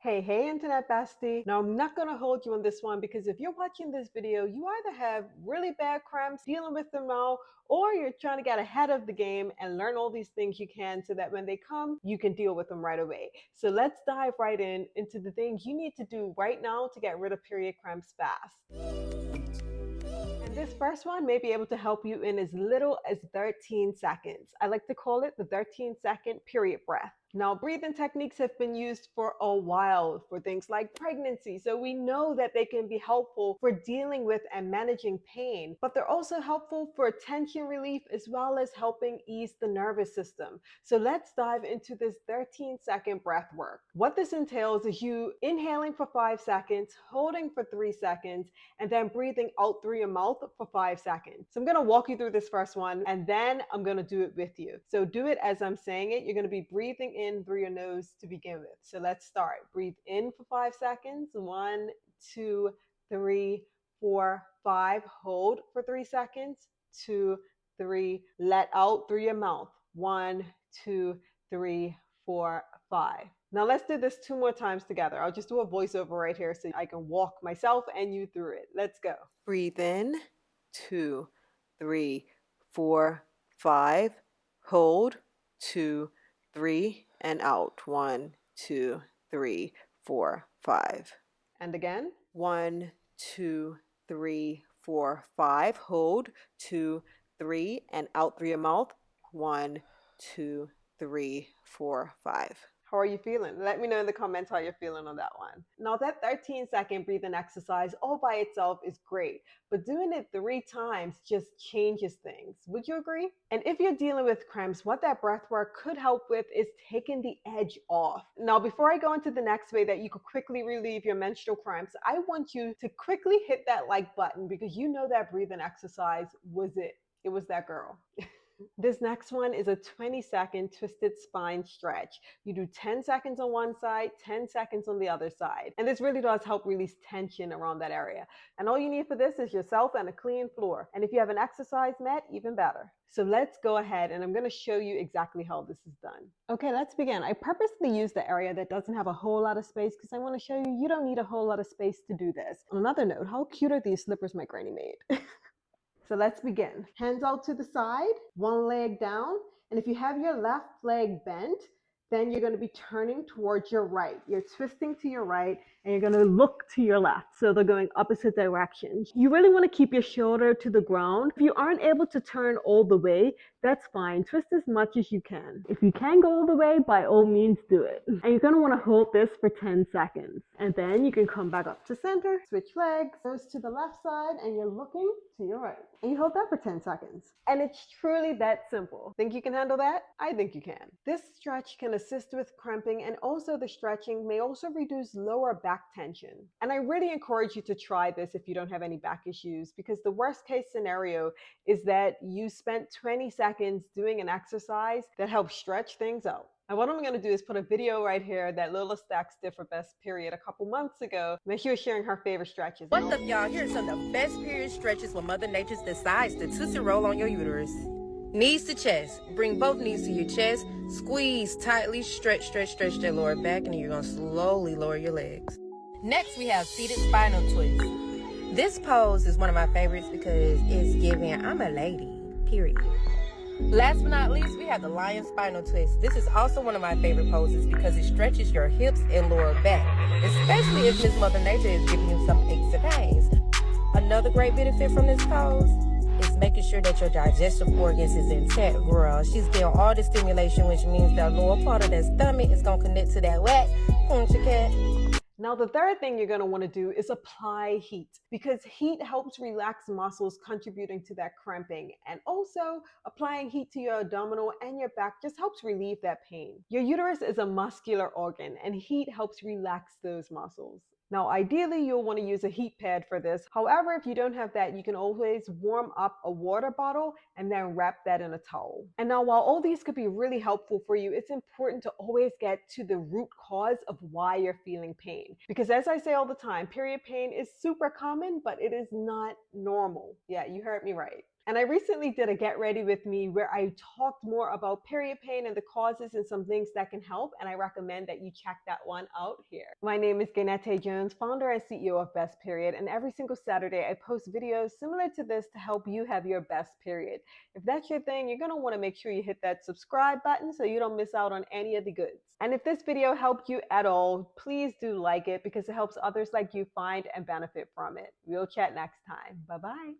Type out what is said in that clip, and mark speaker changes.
Speaker 1: Hey, internet bestie. Now, I'm not gonna hold you on this one because if you're watching this video, you either have really bad cramps, dealing with them now, or you're trying to get ahead of the game and learn all these things you can so that when they come, you can deal with them right away. So let's dive right into the things you need to do right now to get rid of period cramps fast. And this first one may be able to help you in as little as 13 seconds. I like to call it the 13-second period breath. Now, breathing techniques have been used for a while for things like pregnancy, so we know that they can be helpful for dealing with and managing pain, but they're also helpful for tension relief as well as helping ease the nervous system. So let's dive into this 13-second breath work. What this entails is you inhaling for 5 seconds, holding for 3 seconds, and then breathing out through your mouth for 5 seconds. So I'm going to walk you through this first one, and then I'm going to do it with you. So do it as I'm saying it. You're going to be breathing in through your nose to begin with. So let's start. Breathe in for 5 seconds. 1, 2, 3, 4, 5. Hold for 3 seconds. 2, 3. Let out through your mouth. 1, 2, 3, 4, 5. Now let's do this 2 more times together. I'll just do a voiceover right here so I can walk myself and you through it. Let's go. Breathe in. 2, 3, 4, 5. Hold. 2, 3, and out. 1, 2, 3, 4, 5. And again. 1, 2, 3, 4, 5. Hold. 2, 3, and out through your mouth. 1, 2, 3, 4, 5. How are you feeling? Let me know in the comments how you're feeling on that one. Now that 13-second breathing exercise all by itself is great, but doing it 3 times just changes things. Would you agree? And if you're dealing with cramps, what that breath work could help with is taking the edge off. Now, before I go into the next way that you could quickly relieve your menstrual cramps, I want you to quickly hit that like button because you know that breathing exercise was it. It was that girl. This next one is a 20-second twisted spine stretch. You do 10 seconds on one side, 10 seconds on the other side. And this really does help release tension around that area. And all you need for this is yourself and a clean floor. And if you have an exercise mat, even better. So let's go ahead and I'm going to show you exactly how this is done. Okay, let's begin. I purposely use the area that doesn't have a whole lot of space because I want to show you you don't need a whole lot of space to do this. On another note, how cute are these slippers my granny made? So let's begin. Hands out to the side, one leg down. And if you have your left leg bent, then you're going to be turning towards your right. You're twisting to your right and you're going to look to your left. So they're going opposite directions. You really want to keep your shoulder to the ground. If you aren't able to turn all the way, that's fine. Twist as much as you can. If you can go all the way, by all means do it. And you're going to want to hold this for 10 seconds. And then you can come back up to center, switch legs, goes to the left side, and you're looking to your right. And you hold that for 10 seconds. And it's truly that simple. Think you can handle that? I think you can. This stretch can assist with cramping, and also the stretching may also reduce lower back tension. And I really encourage you to try this if you don't have any back issues, because the worst case scenario is that you spent 20 seconds doing an exercise that helps stretch things out. And what I'm going to do is put a video right here that Lola Stacks did for Best Period a couple months ago. And she was sharing her favorite stretches.
Speaker 2: What's up, y'all? Here's some of the best period stretches when Mother Nature decides to tootsie roll on your uterus. Knees to chest. Bring both knees to your chest. Squeeze tightly. Stretch that lower back, and then you're going to slowly lower your legs. Next, we have seated spinal twist. This pose is one of my favorites because it's giving I'm a lady, period. Last but not least, we have the lion spinal twist. This is also one of my favorite poses because it stretches your hips and lower back, especially if Miss Mother Nature is giving you some aches and pains. Another great benefit from this pose is making sure that your digestive organs is intact, girl. She's getting all the stimulation, which means that lower part of that stomach is going to connect to that wet punch cat.
Speaker 1: Now, the third thing you're going to want to do is apply heat, because heat helps relax muscles contributing to that cramping. And also applying heat to your abdominal and your back just helps relieve that pain. Your uterus is a muscular organ and heat helps relax those muscles. Now, ideally, you'll want to use a heat pad for this. However, if you don't have that, you can always warm up a water bottle and then wrap that in a towel. And now, while all these could be really helpful for you, it's important to always get to the root cause of why you're feeling pain. Because as I say all the time, period pain is super common, but it is not normal. Yeah, you heard me right. And I recently did a Get Ready With Me where I talked more about period pain and the causes and some things that can help. And I recommend that you check that one out here. My name is Gainette Jones, founder and CEO of Best Period. And every single Saturday, I post videos similar to this to help you have your best period. If that's your thing, you're going to want to make sure you hit that subscribe button so you don't miss out on any of the goods. And if this video helped you at all, please do like it because it helps others like you find and benefit from it. We'll chat next time. Bye bye.